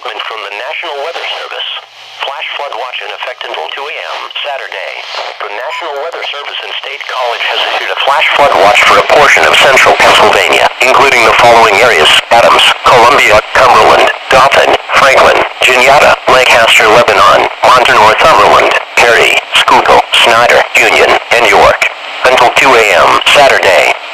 announcement from the National Weather Service. Flash flood watch in effect until 2 a.m. Saturday. The National Weather Service and State College has issued a flash flood watch for a portion of central Pennsylvania, including the following areas: Adams, Columbia, Cumberland, Dauphin, Franklin, Juniata, Lancaster, Lebanon, Montour, Northumberland, Perry, Schuylkill, Snyder, Union, and York. Until 2 a.m. Saturday.